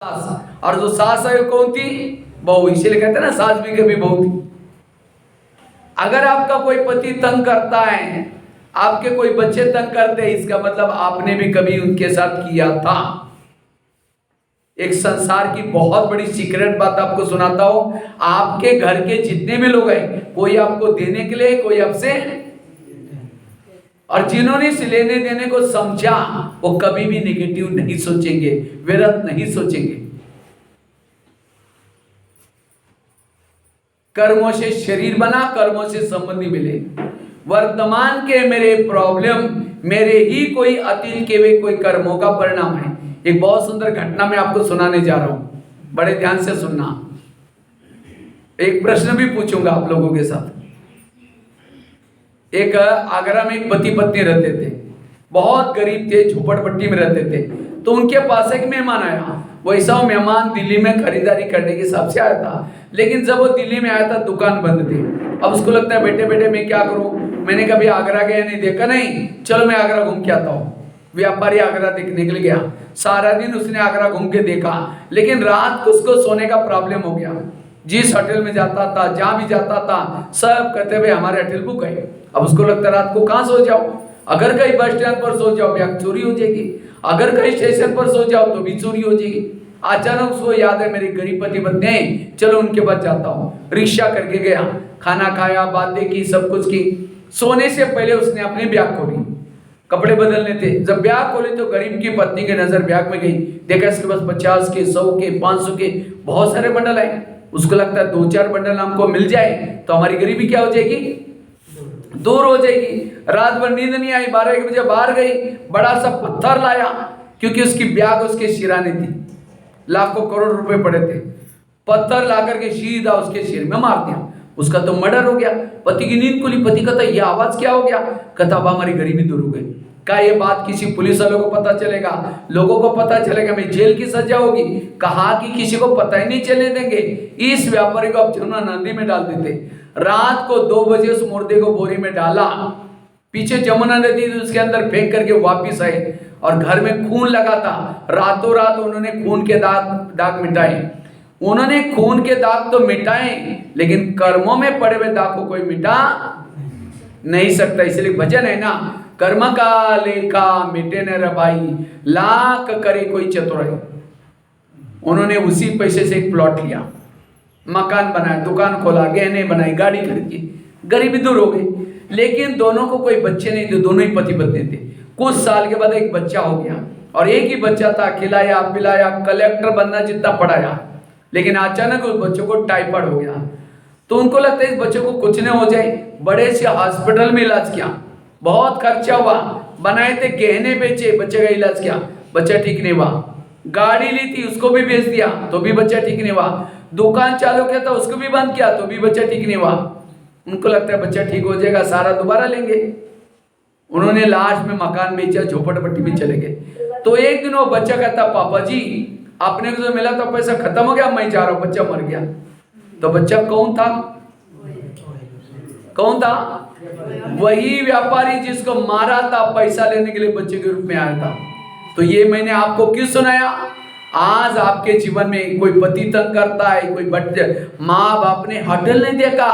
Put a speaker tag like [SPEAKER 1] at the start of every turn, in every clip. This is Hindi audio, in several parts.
[SPEAKER 1] सास, और जो सास है वो कौन थी? बहू। इसीलिए कहते हैं ना सास भी कभी बहू थी। अगर आपका कोई पति तंग करता है, आपके कोई बच्चे तंग करते हैं, इसका मतलब आपने भी कभी उनके साथ किया था। एक संसार की बहुत बड़ी सीक्रेट बात आपको सुनाता हूं। आपके घर के जितने भी लोग हैं, कोई आपको देने के लिए, कोई आपसे, और जिन्होंने इस लेने देने को समझा वो कभी भी नेगेटिव नहीं सोचेंगे, विरत नहीं सोचेंगे। कर्मों से शरीर बना, कर्मों से संबंधी मिले। वर्तमान के मेरे प्रॉब्लम मेरे ही कोई अतीत के वे कोई कर्मों का परिणाम है। एक बहुत सुंदर घटना मैं आपको सुनाने जा रहा हूं, बड़े ध्यान से सुनना। एक प्रश्न भी पूछूंगा आप लोगों के साथ। एक आगरा में एक पति पत्नी रहते थे, बहुत गरीब थे, झोपड़पट्टी में रहते थे। तो उनके पास एक मेहमान आया। वैसा मेहमान दिल्ली में खरीदारी करने के हिसाब से आया था, लेकिन जब वो दिल्ली में आया था दुकान बंद थी। अब उसको लगता है बेटे बेटे मैं क्या करूं, मैंने कभी आगरा गया नहीं, देखा नहीं, चलो मैं आगरा घूम के आता हूं। व्यापारी आगरा देखने के लिए गया। सारा दिन उसने आगरा घूम के देखा, लेकिन रात को उसको सोने का प्रॉब्लम हो गया। जिस होटल में जाता था, जहां भी जाता था, सब कहते भाई हमारे होटल बुक है। अब उसको लगता है रात को कहां सो जाओ, अगर कहीं बस स्टैंड पर सो जाओ बैग चोरी हो जाएगी, अगर कहीं स्टेशन पर सो जाओ तो भी चोरी हो जाएगी। अचानक उसको याद है मेरी गरीब पति पत्नी है, चलो उनके पास जाता हूँ। रिक्शा करके गया, खाना खाया, बातें की, सब कुछ की। सोने से पहले उसने अपने बैग खोली, कपड़े बदलने थे। जब बैग खोले तो गरीब की पत्नी की नजर बैग में गई। देखा इसके पास 50 के, 100 के, 500 के बहुत सारे बंडल आए। उसको लगता है 2-4 बंडल हमको मिल जाए तो हमारी गरीबी क्या हो जाएगी, दूर हो जाएगी। रात भर नींद नहीं आई, 12-1 बजे बाहर गई, बड़ा सा पत्थर लाया, क्योंकि उसकी ब्याग उसके सिराने थी, लाखों करोड़ रुपए पड़े थे। पत्थर ला करके सीधा उसके सिर में मार दिया। उसका तो मर्डर हो गया। पति की नींद खुली, पति कहता ये आवाज क्या हो गया, कहता अब हमारी गरीबी दूर हो गई। क्या ये बात किसी पुलिस वालों को पता चलेगा, लोगों को पता चलेगा, मैं जेल की सजा होगी। कहा कि किसी को पता ही नहीं चलने देंगे। इस व्यापारी को अब जमुना नदी में डाल देते। रात को 2 बजे उस मुर्दे को बोरी में डाला, पीछे जमुना नदी थी उसके अंदर फेंक करके वापिस आए, और घर में खून लगा था। रातों रात उन्होंने खून के दाग मिटाए। उन्होंने खून के दाग तो मिटाए, लेकिन कर्मों में पड़े हुए दाग को कोई मिटा नहीं सकता। इसलिए भजन है ना, कर्म का लेखा मिटे न रे भाई, लाख करे कोई चतुराई। उन्होंने उसी पैसे से एक प्लॉट लिया, मकान बनाया, दुकान खोला, गहने बनाई, गाड़ी खरीदी, गरीबी दूर हो गई। लेकिन दोनों को कोई बच्चे नहीं थे, दोनों ही पति पत्नी थे। कुछ साल के बाद एक बच्चा हो गया, और एक ही बच्चा था, खिलाया पिलाया, कलेक्टर बनना जितना पढ़ाया। लेकिन अचानक उस बच्चों को टाइफाइड हो गया। तो उनको लगता है इस बच्चे को कुछ नहीं हो जाए, बड़े से हॉस्पिटल में इलाज किया, बहुत खर्चा हुआ, बनाए थे गहने बेचे, बच्चे का इलाज किया, बच्चा ठीक नहीं हुआ। गाड़ी ली थी उसको भी बेच दिया तो भी बच्चा ठीक नहीं हुआ। दुकान चालू किया था उसको भी बंद किया तो भी बच्चा ठीक नहीं हुआ। उनको लगता है बच्चा ठीक हो जाएगा, सारा दोबारा लेंगे। उन्होंने लास्ट में मकान बेचा, झोपड़पट्टी में चले गए। तो एक दिन वो बच्चा कहता पापा जी आपने को जो मिला था पैसा खत्म हो गया, मैं जा रहा हूं, बच्चा मर गया। तो बच्चा कौन था, कौन था? वही व्यापारी जिसको मारा था, पैसा लेने के लिए बच्चे के रूप में आया था। तो ये मैंने आपको क्यों सुनाया? आज आपके जीवन में कोई पति तंग करता है, कोई बच्चे, माँ बाप ने होटल नहीं देखा,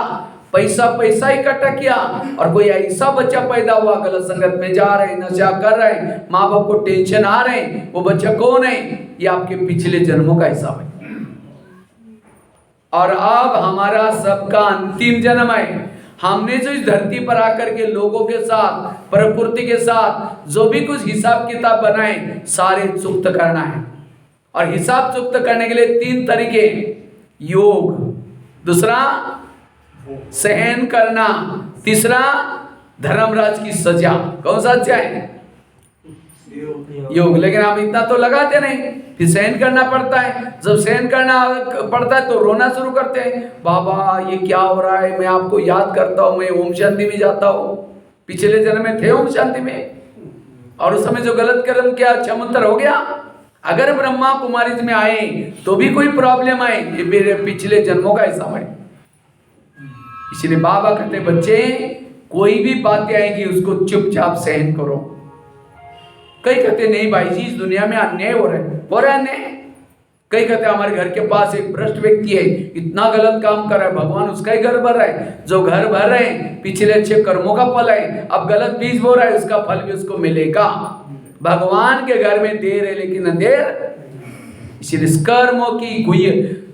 [SPEAKER 1] पैसा इकट्ठा किया, और कोई ऐसा बच्चा पैदा हुआ गलत संगत में जा रहे, नशा कर रहे, माँ बाप को टेंशन आ रहे, वो बच्चा कौन है? ये आपके पिछले जन्मों का हिसाब है। और अब हमारा सबका अंतिम जन्म है। हमने जो इस धरती पर आकर के लोगों के साथ, प्रकृति के साथ जो भी कुछ हिसाब किताब बनाए, सारे चुक्त करना है। और हिसाब चुक्त करने के लिए 3 तरीके, योग, दूसरा सहन करना, तीसरा धर्मराज की सजा। कौन सा अच्छा है? योग। लेकिन आप इतना तो लगाते नहीं, फिर सहन करना पड़ता है। जब सहन करना पड़ता है तो रोना शुरू करते हैं, बाबा ये क्या हो रहा है, मैं आपको याद करता हूँ, मैं ओम शांति में जाता हूँ, पिछले जन्म में थे ओम शांति में, और उस समय जो गलत कर्म किया अच्छा मंत्र हो गया। अगर ब्रह्मा कुमारी में आए तो भी कोई प्रॉब्लम आए, ये मेरे पिछले जन्मों का हिसाब है। इसलिए बाबा कहते बच्चे कोई भी बातें आएगी उसको चुपचाप सहन करो। कई कहते नहीं भाई जी इस दुनिया में अन्याय हो रहा है, अन्याय कई कहते हैं हमारे घर के पास एक भ्रष्ट व्यक्ति है, इतना गलत काम कर रहा है, भगवान उसका ही घर भर रहा है। जो घर भर रहे हैं पिछले अच्छे कर्मों का फल है, अब गलत बीज बो रहा है, उसका फल भी उसको मिलेगा। भगवान के घर में देर है लेकिन अंधेर। इसलिए कर्मों की गुय,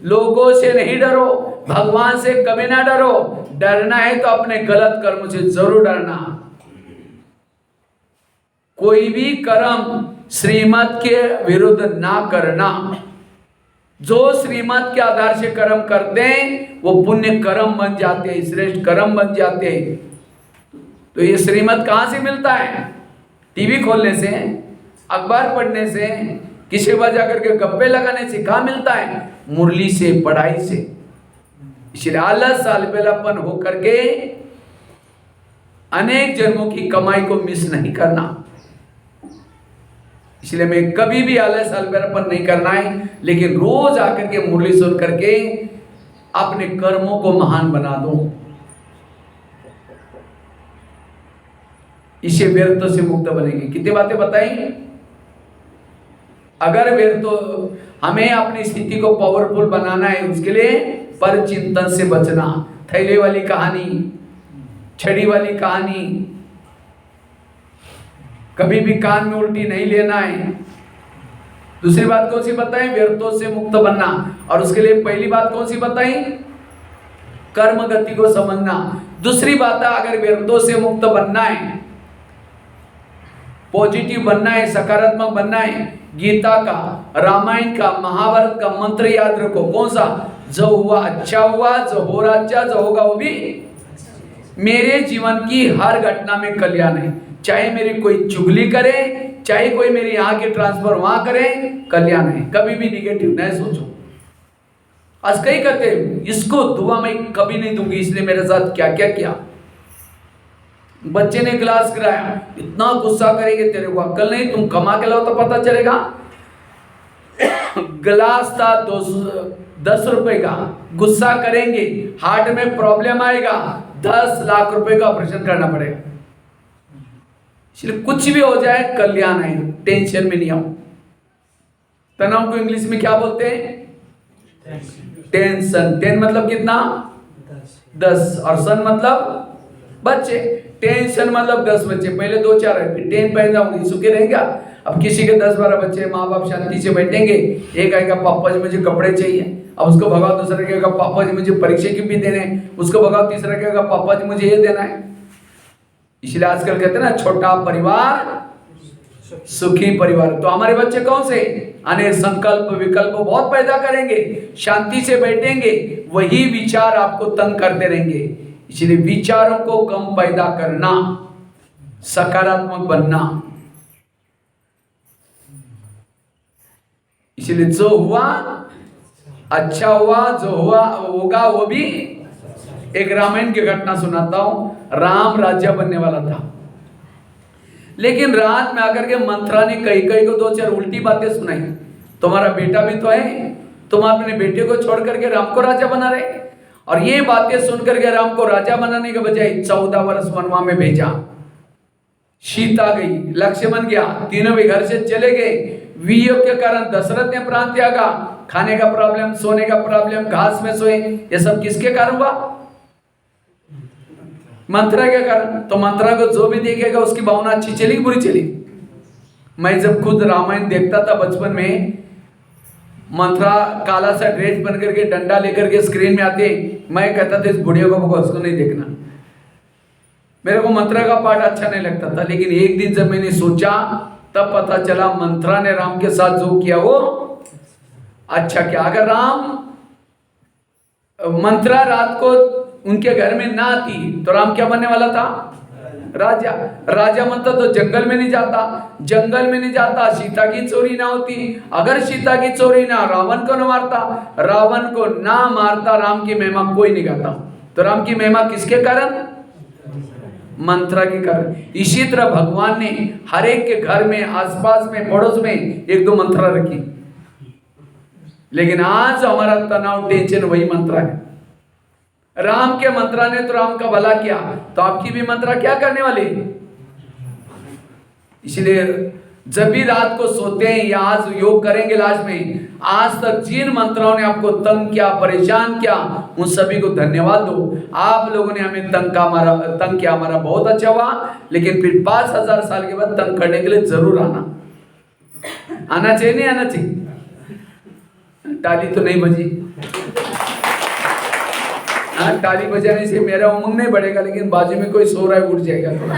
[SPEAKER 1] लोगों से नहीं डरो, भगवान से कभी ना डरो। डरना है तो अपने गलत कर्मों से जरूर डरना। कोई भी कर्म श्रीमत के विरुद्ध ना करना। जो श्रीमत के आधार से कर्म करते हैं वो पुण्य कर्म बन जाते हैं, श्रेष्ठ कर्म बन जाते हैं। तो ये श्रीमत कहां से मिलता है? टीवी खोलने से, अखबार पढ़ने से, किसी बार जाकर के गप्पे लगाने से कहां मिलता है? मुरली से, पढ़ाई से। इसलिए आलस अलबेलापन होकर के अनेक जन्मों की कमाई को मिस नहीं करना। इसलिए मैं कभी भी आलस अलबेलापन नहीं करना है, लेकिन रोज आकर के मुरली सुन करके अपने कर्मों को महान बना दो। इसे व्यर्थों से मुक्त बनेंगे। कितनी बातें बताई? अगर व्यर्थों, हमें अपनी स्थिति को पावरफुल बनाना है, उसके लिए पर चिंतन से बचना। थैले वाली कहानी, छड़ी वाली कहानी, कभी भी कान में उल्टी नहीं लेना है। दूसरी बात कौन सी बताई? व्यर्थों से मुक्त बनना। और उसके लिए पहली बात कौन सी बताई? कर्म गति को समझना। दूसरी बात है, अगर व्यर्थों से मुक्त बनना है, पॉजिटिव बनना है, सकारात्मक बनना है, गीता का, रामायण का, महाभारत का मंत्र याद रखो। कौन सा? जो हुआ अच्छा हुआ, जो हो रहा अच्छा, जो होगा वो भी। मेरे जीवन की हर घटना में कल्याण है। चाहे मेरी कोई चुगली करे, चाहे कोई मेरी यहाँ की ट्रांसफर वहां करे, कल्याण है। कभी भी निगेटिव नहीं सोचो। आज कई कहते इसको दुआ मैं कभी नहीं दूंगी, इसने मेरे साथ क्या क्या किया। बच्चे ने गिलास गिराया, इतना गुस्सा करेंगे, तेरे को अक्ल नहीं, तुम कमा के लाओ तो पता चलेगा। गिलास था 10 रुपए का, गुस्सा करेंगे, हार्ट में प्रॉब्लम आएगा, 10 लाख रुपए का ऑपरेशन करना पड़ेगा। इसलिए कुछ भी हो जाए कल्याण है, टेंशन में नहीं आओ। तनाव को इंग्लिश में क्या बोलते हैं? टेंशन। 10 मतलब कितना? 10। और सन मतलब बच्चे। टेंशन मतलब 10 बच्चे, पहले 2-4 है, फिर 10 पैदा होंगे, सुखी रहेगा। अब किसी के 10-12 बच्चे, माँ बाप शांति से बैठेंगे। एक आएगा पापा जी मुझे कपड़े चाहिए, अब उसको भगाओ। दूसरा कहेगा पापा जी मुझे परीक्षा की भी देने हैं, उसको भगाओ। तीसरा कहेगा पापा जी मुझे ये देना है। इसलिए आजकल कहते हैं ना, छोटा परिवार सुखी परिवार। तो हमारे बच्चे कौन से? अनेक संकल्प विकल्प बहुत पैदा करेंगे, शांति से बैठेंगे, वही विचार आपको तंग करते रहेंगे। इसलिए विचारों को कम पैदा करना, सकारात्मक बनना। इसलिए जो हुआ अच्छा हुआ, जो हुआ होगा वो भी। एक रामायण की घटना सुनाता हूं। राम राज्य बनने वाला था, लेकिन रात में आकर के मंत्रा ने कई को 2-4 उल्टी बातें सुनाई। तुम्हारा बेटा भी तो है, तुम अपने बेटे को छोड़ करके राम को राजा बना रहे। और ये बातें सुनकर के राम को राजा बनाने के बजाय 14 वर्ष वनवा में भेजा। सीता गई, लक्ष्मण गया, तीनों भी घर से चले गए। वियोग के कारण दशरथ ने प्राण त्यागा। खाने का प्रॉब्लम, सोने का प्रॉब्लम, घास में सोए, ये सब किसके कारण हुआ? मंत्रा के कारण। तो मंत्रा को जो भी देखेगा उसकी भावना अच्छी चली बुरी चली। मैं जब खुद रामायण देखता था बचपन में, मंत्रा काला सा ड्रेस बन करके डंडा लेकर के स्क्रीन में आते, मैं कहता था इस बुढ़िया को उसको नहीं देखना। मेरे को मंत्रा का पाठ अच्छा नहीं लगता था। लेकिन एक दिन जब मैंने सोचा तब पता चला मंत्रा ने राम के साथ जो किया वो अच्छा किया। अगर राम मंत्रा रात को उनके घर में ना आती तो राम क्या बनने वाला था? राजा। राजा मतलब तो जंगल में नहीं जाता, जंगल में नहीं जाता सीता की चोरी ना होती। अगर सीता की चोरी ना, रावण को न मारता, रावण को ना मारता, राम की महिमा कोई नहीं गाता। तो राम की महिमा किसके कारण? मंत्रा के कारण। इसी तरह भगवान ने हर एक के घर में, आसपास में, पड़ोस में 1-2 मंत्रा रखी। लेकिन आज हमारा तनाव, टेंशन वही मंत्रा है। राम के मंत्रा ने तो राम का भला किया, तो आपकी भी मंत्रा क्या करने वाली? इसलिए जब भी रात को सोते हैं या आज योग करेंगे लास्ट में, आज तक जिन मंत्रों ने आपको तंग किया, परेशान किया, उन सभी को धन्यवाद दो। आप लोगों ने हमें तंग किया, हमारा बहुत अच्छा हुआ, लेकिन फिर 5000 साल के बाद तंग करने के लिए जरूर आना चाहिए, नहीं आना चाहिए? ताली तो नहीं बजी। हाँ, ताली बजाने से मेरा उमंग नहीं बढ़ेगा, लेकिन बाजू में कोई सो रहा है उठ जाएगा थोड़ा।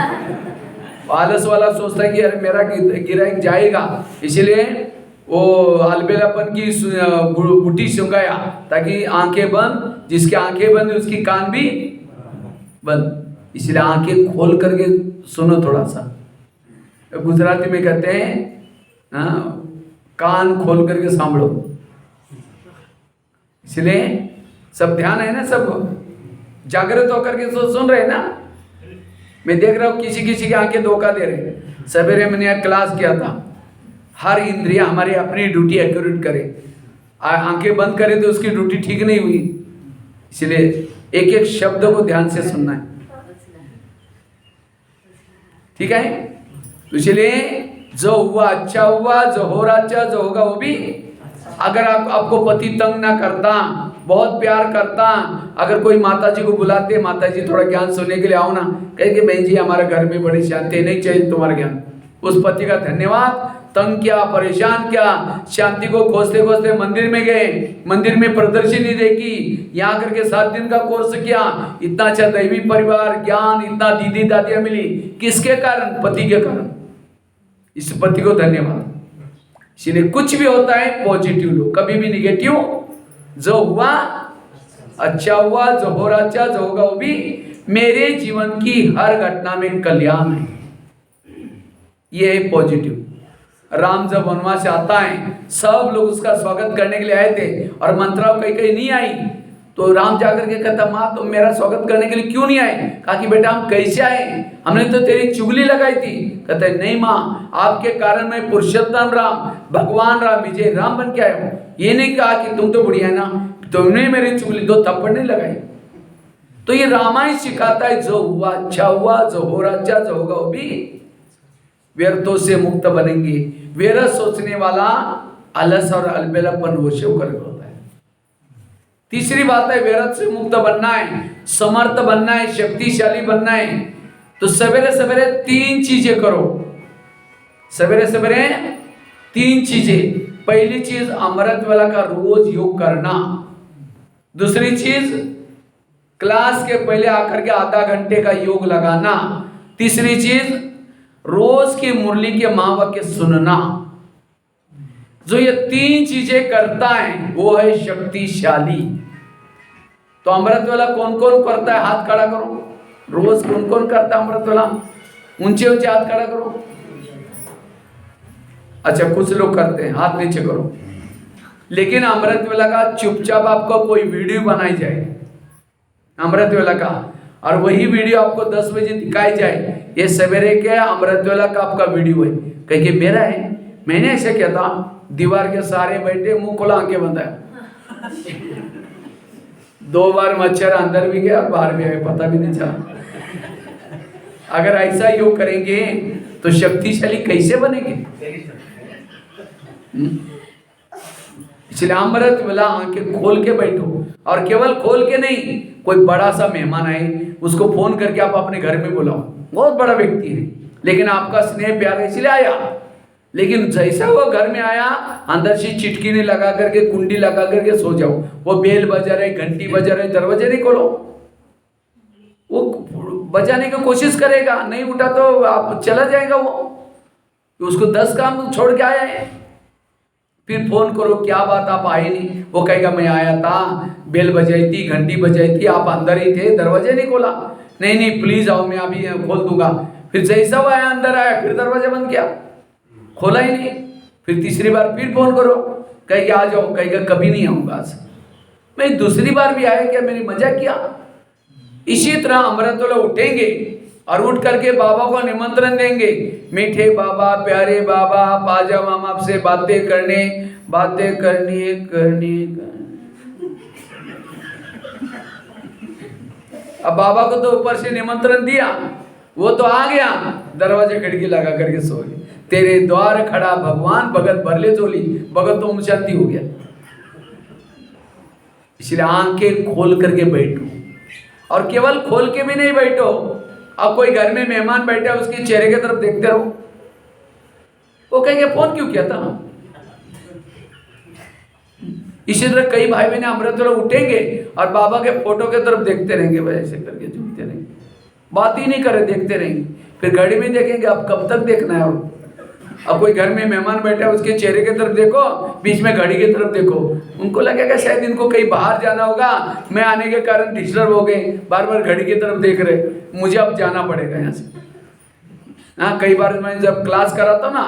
[SPEAKER 1] आलस वाला सोचता है कि अरे मेरा गिराइक जाएगा, इसलिए वो अलबेलापन की बूटी सुंगाया, ताकि आंखें बंद, जिसकी आंखें बंद उसकी कान भी बंद, इसलिए आंखें खोल करके सुनो थोड़ा सा। गुजराती में कहते हैं कान खोल करके सांभो, इसलिए सब ध्यान है ना, सब जागृत होकर के सुन रहे हैं ना। मैं देख रहा हूँ किसी किसी की आंखें धोखा दे रहे हैं। सवेरे मैंने क्लास किया था, हर इंद्रिया हमारी अपनी ड्यूटी एक्यूरेट करे, आंखें बंद करे तो उसकी ड्यूटी ठीक नहीं हुई, इसलिए एक एक शब्द को ध्यान से सुनना है, ठीक है? इसलिए जो हुआ अच्छा हुआ, जो हो रहा अच्छा, जो होगा वो भी। अगर आपको पति तंग ना करता, बहुत प्यार करता, अगर कोई माताजी को बुलाते, माताजी थोड़ा ज्ञान सुनने के लिए आओ ना, कहे कि बहन जी हमारे घर में बड़ी शांति, नहीं चाहिए तुम्हारा ज्ञान, उस पति का धन्यवाद। तंग किया, परेशान किया, शांति को खोजते खोजते मंदिर में गए, मंदिर में प्रदर्शनी देखी, यहाँ करके 7 दिन का कोर्स किया, इतना अच्छा दैवी परिवार, ज्ञान, इतना दीदी दादियां मिली, किसके कारण? पति के कारण। इस पति को धन्यवाद। इसलिए कुछ भी होता है पॉजिटिव लो, कभी भी निगेटिव। जो हुआ अच्छा हुआ, जो हो रहा अच्छा, जो होगा वो भी। मेरे जीवन की हर घटना में कल्याण है, ये है पॉजिटिव। राम जब वनवास से आता है, सब लोग उसका स्वागत करने के लिए आए थे, और मंत्रा कहीं नहीं आई, तो राम जाकर के कहता, माँ तुम मेरा स्वागत करने के लिए क्यों नहीं आए? कहा कि बेटा हम कैसे आए, हमने तो तेरी चुगली लगाई थी। कहता है नहीं माँ, आपके कारण मैं पुरुषोत्तम राम, भगवान राम, विजय राम बन के आया हूँ। ये नहीं कहा कि तुम तो बुढ़िया ना, तुमने मेरी चुगली 2 थप्पड़ नहीं लगाई। तो ये रामायण सिखाता है, जो हुआ अच्छा हुआ, जो हो रहा अच्छा, जो होगा वो भी। व्यर्थों से मुक्त बनेंगे। व्यर्थ सोचने वाला आलस और अलबेलापन होश होकर होता है। तीसरी बात है, व्यर्थ से मुक्त बनना है, समर्थ बनना है, शक्तिशाली बनना है, तो सवेरे सवेरे 3 चीजें करो। सवेरे सवेरे 3 चीजें। पहली चीज अमृत वेला का रोज योग करना। दूसरी चीज क्लास के पहले आकर के आधा घंटे का योग लगाना। तीसरी चीज रोज की मुरली के महावाक्य सुनना। जो ये 3 चीजें करता है वो है शक्तिशाली। तो अमृत वेला कौन कौन करता है? हाथ खड़ा करो। रोज कौन कौन करता है अमृत वेला? ऊंचे ऊंचे हाथ खड़ा करो। अच्छा, कुछ लोग करते हैं, हाथ नीचे करो। लेकिन अमृत वेला का चुपचाप आपको कोई वीडियो बनाई जाए अमृत वेला का, और वही वीडियो आपको 10 बजे दिखाई जाए, ये सवेरे के अमृत वेला का आपका वीडियो है, कहीं कि मेरा है, मैंने ऐसे किया था, दीवार के सारे बैठे, मुंह खोला, आंखें बंद है। 2 बार मच्छर अंदर भी गया, बाहर भी आया, पता भी नहीं चला। अगर ऐसा योग करेंगे तो शक्तिशाली कैसे बनेंगे? इसलिए अमृत वेला आंखें खोल के बैठो, और केवल खोल के नहीं, कोई बड़ा सा मेहमान आए उसको फोन करके आप अपने घर में बुलाओ। बहुत बड़ा व्यक्ति है, लेकिन आपका स्नेह प्यार इसलिए आया, लेकिन जैसा वो घर में आया, अंदर से चिटकी नहीं लगा करके, कुंडी लगा करके सो जाओ। वो बेल बजा रहे, घंटी बजा रहे, दरवाजे नहीं खोलो। वो बजाने की कोशिश करेगा, नहीं उठा तो आप चला जाएगा वो, उसको 10 काम छोड़ के आया है। फिर फोन करो, क्या बात आप आए नहीं? वो कहेगा मैं आया था, बेल बजाई थी, घंटी बजाई थी, आप अंदर ही थे, दरवाजे नहीं खोला। नहीं नहीं प्लीज आओ, मैं अभी खोल दूंगा। फिर जैसा वो आया, अंदर आया, फिर दरवाजा बंद किया, खोला ही नहीं। फिर तीसरी बार फिर फोन करो, कहेगा आ जाओ, कहेगा कभी नहीं आऊंगा आज। मैं दूसरी बार भी आया क्या, मैंने मजाक किया? इसी तरह अमृत वेला उठेंगे और उठ करके बाबा को निमंत्रण देंगे, मीठे बाबा, प्यारे बाबा, आप आ जाओ, हम आपसे बातें करनी करनी। अब बाबा को तो ऊपर से निमंत्रण दिया, वो तो आ गया, दरवाजे खिड़की लगा करके सो गए। तेरे द्वार खड़ा भगवान, भगत भरले झोली। भगत तो ओम शांति हो गया। इसलिए आंखें खोल करके बैठो, और केवल खोल के भी नहीं बैठो। अब कोई घर में मेहमान बैठा है, उसके चेहरे की तरफ देखते रहो। वो कहेंगे फोन क्यों किया था। इसी तरह कई भाई बहन अमृत वाला उठेंगे और बाबा के फोटो के तरफ देखते रहेंगे, वैसे करके झूमते रहेंगे, बात ही नहीं करे, देखते रहेंगे। फिर घड़ी में देखेंगे अब कब तक देखना है। और अब कोई घर में मेहमान बैठा है, उसके चेहरे की तरफ देखो, बीच में घड़ी की तरफ देखो। उनको लगेगा शायद इनको कहीं बाहर जाना होगा, मैं आने के कारण डिस्टर्ब हो गए, बार बार घड़ी की तरफ देख रहे, मुझे अब जाना पड़ेगा यहाँ से। हाँ, कई बार मैं जब क्लास कराता हूँ ना,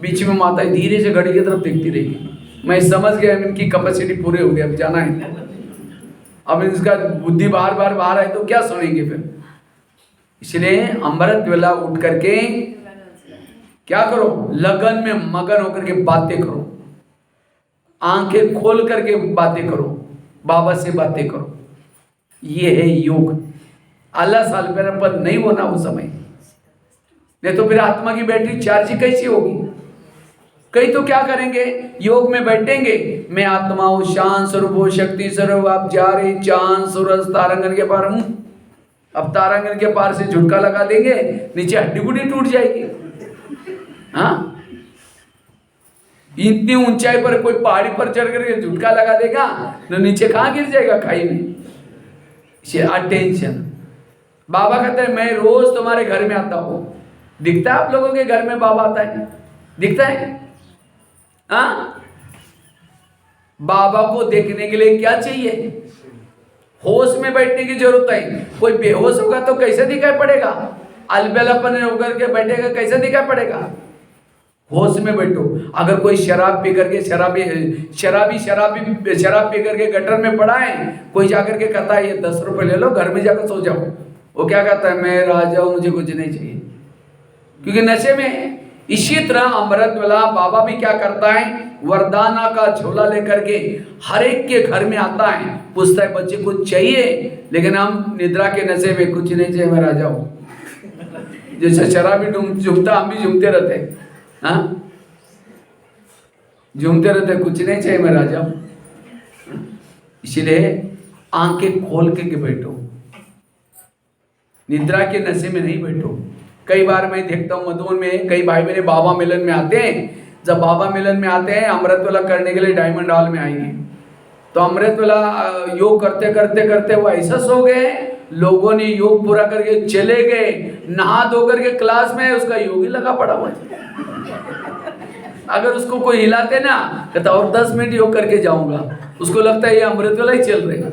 [SPEAKER 1] बीच में माता धीरे से घड़ी की तरफ देखती रही। मैं समझ गया इनकी कैपेसिटी पूरी हो गई, अब जाना है। अब इसका बुद्धि बार बार बाहर आए तो क्या सुनेंगे फिर। इसलिए अमृत वेला उठ करके क्या करो, लगन में मगन होकर के बातें करो, आंखें खोल करके बातें करो, बाबा से बातें करो। ये है योग। आलस पर नहीं होना उस समय, नहीं तो फिर आत्मा की बैटरी चार्ज कैसी होगी। कई तो क्या करेंगे, योग में बैठेंगे, मैं आत्मा हूं, शांत स्वरूप हो, शक्ति स्वरूप, आप जा रहे चांद सूरज तारांगन के पार हूं। अब तारांगन के पार से झुटका लगा देंगे, नीचे हड्डी गुड्डी टूट जाएगी। हाँ, इतनी ऊंचाई पर कोई पहाड़ी पर चढ़ करके झुटका लगा देगा तो नीचे कहां गिर जाएगा, खाई में। अटेंशन। बाबा कहते हैं मैं रोज तुम्हारे घर में आता हूं। दिखता है आप लोगों के घर में बाबा आता है, दिखता है? हाँ, बाबा को देखने के लिए क्या चाहिए, होश में बैठने की जरूरत है। कोई बेहोश होगा तो कैसे दिखाई पड़ेगा, अलबेलापन होकर के बैठेगा कैसे दिखाई पड़ेगा। होश में बैठो। अगर कोई शराब पी करके शराब पी करके गटर में पड़ा है, कोई जाकर के कहता है ये 10 रुपए ले लो, घर में जाकर सो जाओ, वो क्या कहता है, मैं राजा हूं, मुझे कुछ नहीं चाहिए, क्योंकि नशे में है। इसी तरह अमृत वेला बाबा भी क्या करता है, वरदाना का झोला लेकर के हर एक के घर में आता है, पूछता है बच्चे कुछ चाहिए, लेकिन हम निद्रा के नशे में कुछ नहीं चाहिए, मैं राजा हूं। जैसे शराबी झूमता, हम भी झूमते रहते हैं। हाँ, झूमते रहते, कुछ नहीं चाहिए, मैं राजा हूं। इसलिए आंखें खोल के बैठो, निद्रा के नशे में नहीं बैठो। कई बार मैं देखता हूँ मधुबन में कई भाई मेरे बाबा मिलन में आते हैं। जब बाबा मिलन में आते हैं, अमृत वेला करने के लिए डायमंड हॉल में आएंगे, तो अमृत वेला योग करते करते करते वो ऐसा सो गए, लोगों ने योग पूरा करके चले गए, नहा धो करके क्लास में उसका योग ही लगा पड़ा हुआ है। अगर उसको कोई हिलाते ना, कहता और 10 मिनट योग करके जाऊंगा, उसको लगता है ये अमृत वेला ही चल रहे हैं।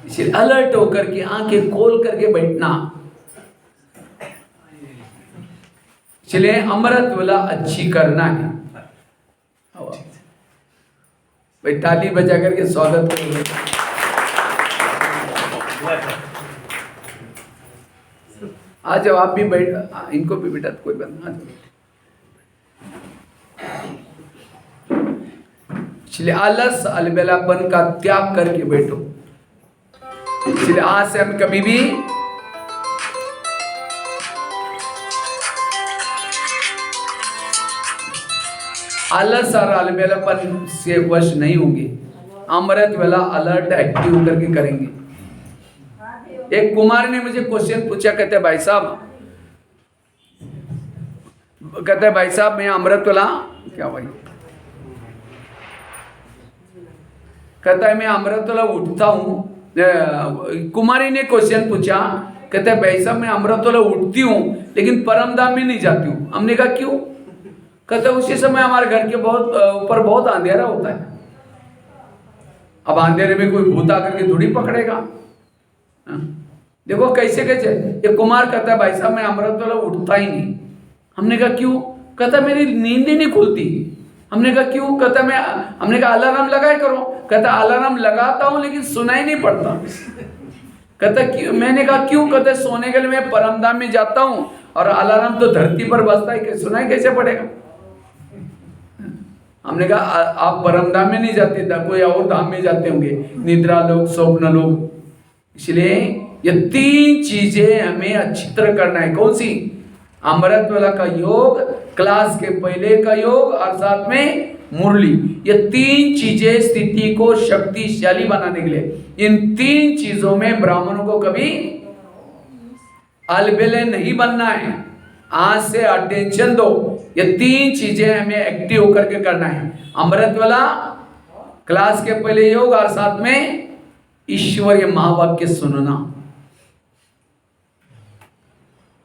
[SPEAKER 1] इसलिए अलर्ट होकर के आंखें खोल करके बैठना। इसलिए अमृत वेला अच्छी करना है। भाई ताली बजा करके स्वागत करो। आ जाओ, आप भी बैठ, इनको भी बैठा, कोई बात नहीं। इसलिए आलस अलबेलापन का त्याग करके बैठो। इसलिए आज से हम कभी भी आलस और अलबेलापन से वश नहीं होंगे। अमृत वेला अलर्ट एक्टिव करके करेंगे। एक कुमार ने मुझे क्वेश्चन पूछा, कहते भाई साहब मैं अमृत वेला क्या भाई कहता है मैं अमृत वेला उठता हूँ। कुमारी ने क्वेश्चन पूछा, कहते भाई साहब मैं अमृत वेला उठती हूँ लेकिन परमधाम में नहीं जाती हूँ। हमने कहा क्यों? कहते उसी समय हमारे घर के बहुत ऊपर बहुत अंधेरा होता है। अब अंधेरे में कोई भूत आकर के थोड़ी पकड़ेगा। देखो कैसे कैसे ये कुमार कहता है भाई साहब मैं अमृत वेला उठता ही नहीं। हमने कहा क्यों? कहता मेरी नींद ही नहीं खुलती। हमने कहा क्यों? कहता हमने कहा अलार्म लगाए करो। कहता अलार्म लगाता हूं लेकिन सुनाई नहीं पड़ता। कहता क्यों? मैंने कहा क्यों? कहते सोने के लिए मैं परमधाम में जाता हूं और अलार्म तो धरती पर बजता है, सुनाई कैसे पड़ेगा? हमने कहा आप परमधाम में नहीं जाते, कोई और धाम में जाते होंगे, निद्रा लोग, स्वप्न लोग। इसलिए ये 3 चीजें हमें अच्छी तरह करना है। कौन सी? अमृत वेला का योग, क्लास के पहले का योग और साथ में मुरली। ये 3 चीजें स्थिति को शक्तिशाली बनाने के लिए, इन 3 चीजों में ब्राह्मणों को कभी अलबेले नहीं बनना है। आज से अटेंशन दो, ये 3 चीजें हमें एक्टिव होकर के करना है। अमृत वेला, क्लास के पहले योग और साथ में ईश्वरीय महावाक्य सुनना।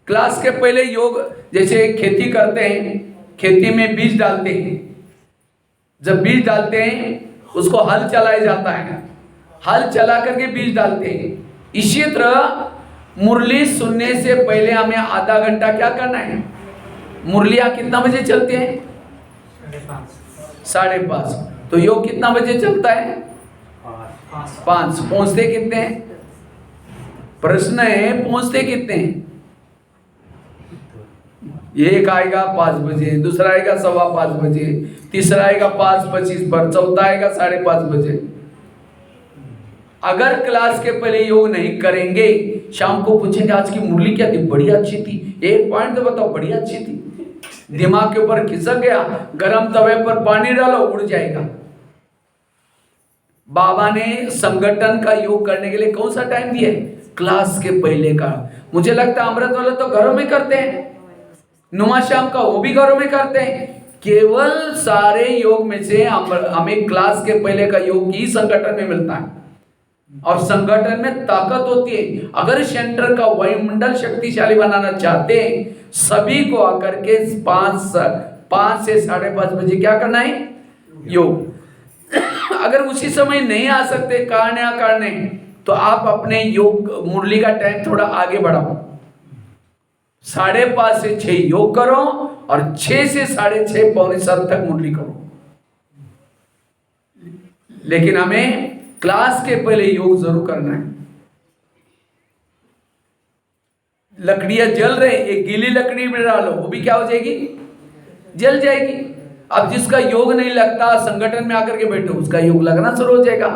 [SPEAKER 1] क्लास के पहले योग, जैसे खेती करते हैं, खेती में बीज डालते हैं। जब बीज डालते हैं उसको हल चलाया जाता है, हल चला करके बीज डालते हैं। इसी तरह मुरली सुनने से पहले हमें आधा घंटा क्या करना है? मुरलियां कितना बजे चलते हैं? 5:30। तो योग कितना बजे चलता है? 5। पहुंचते कितने हैं? प्रश्न है, पहुंचते कितने हैं? एक आएगा 5 बजे, दूसरा आएगा 5:15 बजे, तीसरा आएगा 5:25 पर, चौथा आएगा 5:30 बजे। अगर क्लास के पहले योग नहीं करेंगे, शाम को पूछेंगे आज की मुरली क्या थी? बढ़िया अच्छी थी। एक पॉइंट तो बताओ, बढ़िया अच्छी थी। दिमाग के ऊपर खिसक गया, गरम तवे पर पानी डालो, उड़ जाएगा। बाबा ने संगठन का योग करने के लिए कौन सा टाइम दिया है? क्लास के पहले का। मुझे लगता है अमृत वाला तो घरों में करते हैं, नुमा शाम का वो भी घरों में करते हैं। केवल सारे योग में से हमें क्लास के पहले का योग ही संगठन में मिलता है, और संगठन में ताकत होती है। अगर सेंटर का वायुमंडल शक्तिशाली बनाना चाहते हैं, सभी को आकर के 5 से 5:30 बजे क्या करना है? योग। अगर उसी समय नहीं आ सकते कारण तो आप अपने योग मुरली का टाइम थोड़ा आगे बढ़ाओ। 5:30 से 6 योग करो और 6 से 6:30 पौने 7 तक मुरली करो। लेकिन हमें क्लास के पहले योग जरूर करना है। लकड़ियां जल रहे, एक गीली लकड़ी में डालो, वो भी क्या हो जाएगी? जल जाएगी। अब जिसका योग नहीं लगता, संगठन में आकर के बैठो, उसका योग लगना शुरू हो जाएगा।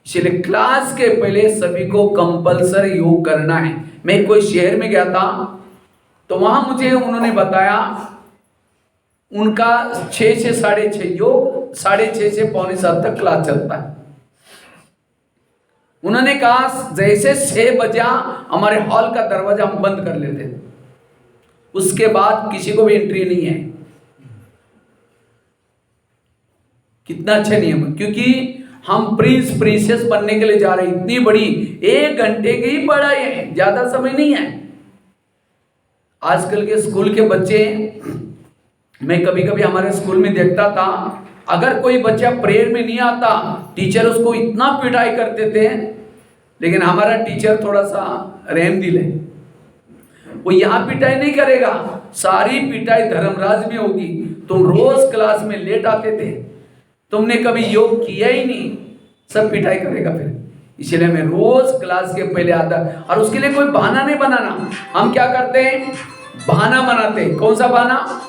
[SPEAKER 1] इसलिए क्लास के पहले सभी को कंपल्सरी योग करना है। मैं कोई शहर में गया था, तो वहां मुझे उन्होंने बताया उनका 6 से 6:30 योग, 6:30 से पौने 7 तक क्लास चलता है। उन्होंने कहा जैसे 6 बजा हमारे हॉल का दरवाजा हम बंद कर लेते थे, उसके बाद किसी को भी एंट्री नहीं है। कितना अच्छा नियम है, क्योंकि हम प्रिंसेस बनने के लिए जा रहे हैं। इतनी बड़ी 1 घंटे की ही पढ़ाई है, ज्यादा समय नहीं है। आजकल के स्कूल के बच्चे, मैं कभी कभी हमारे स्कूल में देखता था, अगर कोई बच्चा प्रेयर में नहीं आता, टीचर उसको इतना पिटाई करते थे। लेकिन हमारा टीचर थोड़ा सा रहम दिल है, वो यहाँ पिटाई नहीं करेगा, सारी पिटाई धर्मराज में होगी। तुम रोज क्लास में लेट आते थे, तुमने कभी योग किया ही नहीं, सब पिटाई करेगा फिर। इसलिए मैं रोज क्लास के पहले आता, और उसके लिए कोई बहाना नहीं बनाना। हम क्या करते हैं? बहाना बनाते हैं। कौन सा बहाना?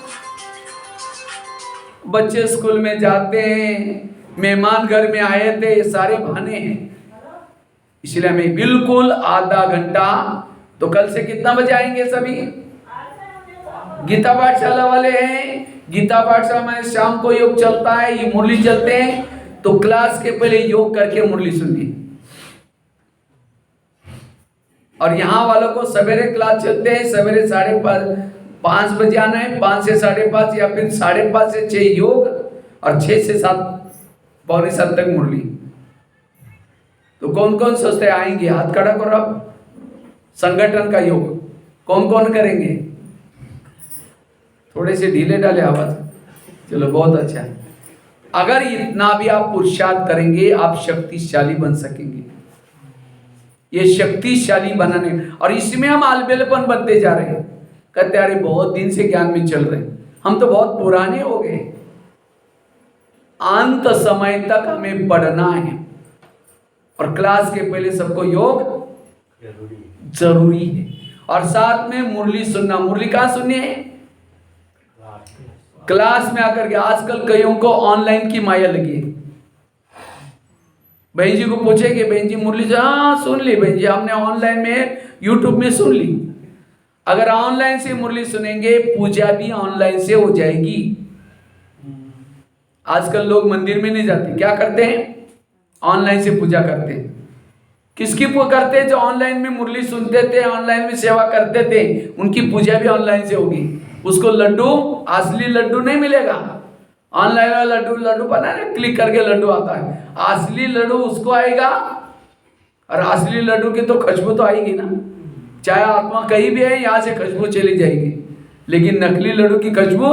[SPEAKER 1] बच्चे स्कूल में जाते हैं, मेहमान घर में आए थे, ये सारे बहाने हैं। इसलिए हमें बिल्कुल आधा घंटा, तो कल से कितना बजे आएंगे सभी? गीता पाठशाला वाले हैं, गीता पाठशाला में शाम को योग चलता है, ये मुरली चलते हैं, तो क्लास के पहले योग करके मुरली सुनिए। और यहाँ वालों को सवेरे क्लास चलते हैं, सवेरे 5:30 बजे आना है, 5 से 5:30 या फिर 5:30 से 6 योग और 6 से 7 पौने 7 तक मुरली। तो कौन कौन सोचते आएंगे? हाथ खड़ा करो। आप संगठन का योग कौन कौन करेंगे? थोड़े से ढीले डाले आवाज। चलो बहुत अच्छा है। अगर इतना भी आप पुरुषार्थ करेंगे, आप शक्तिशाली बन सकेंगे। ये शक्तिशाली बनाने, और इसमें हम अलबेलेपन बनते जा रहे हैं। कहते अरे बहुत दिन से ज्ञान में चल रहे हैं, हम तो बहुत पुराने हो गए। अंत समय तक हमें पढ़ना है, और क्लास के पहले सबको योग जरूरी है। और साथ में मुरली सुनना। मुरली कहाँ सुननी है? क्लास में आकर के। आजकल कईयों को ऑनलाइन की माया लगी है। बहन जी को पूछेंगे, बहन जी मुरली से, हाँ सुन ली बहन जी, हमने ऑनलाइन में यूट्यूब में सुन ली। अगर ऑनलाइन से मुरली सुनेंगे, पूजा भी ऑनलाइन से हो जाएगी। आजकल लोग मंदिर में नहीं जाते, क्या करते हैं? ऑनलाइन से पूजा करते हैं। किसकी पूजा करते हैं? जो ऑनलाइन में मुरली सुनते थे, ऑनलाइन में सेवा करते थे, उनकी पूजा भी ऑनलाइन से होगी। उसको लड्डू, असली लड्डू नहीं मिलेगा। ऑनलाइन वाला लड्डू बना है, क्लिक करके लड्डू आता है। असली लड्डू उसको आएगा, और असली लड्डू की तो खुशबू तो आएगी ना। चाहे आत्मा कहीं भी है, यहाँ से खुशबू चली जाएगी, लेकिन नकली लड्डू की खुशबू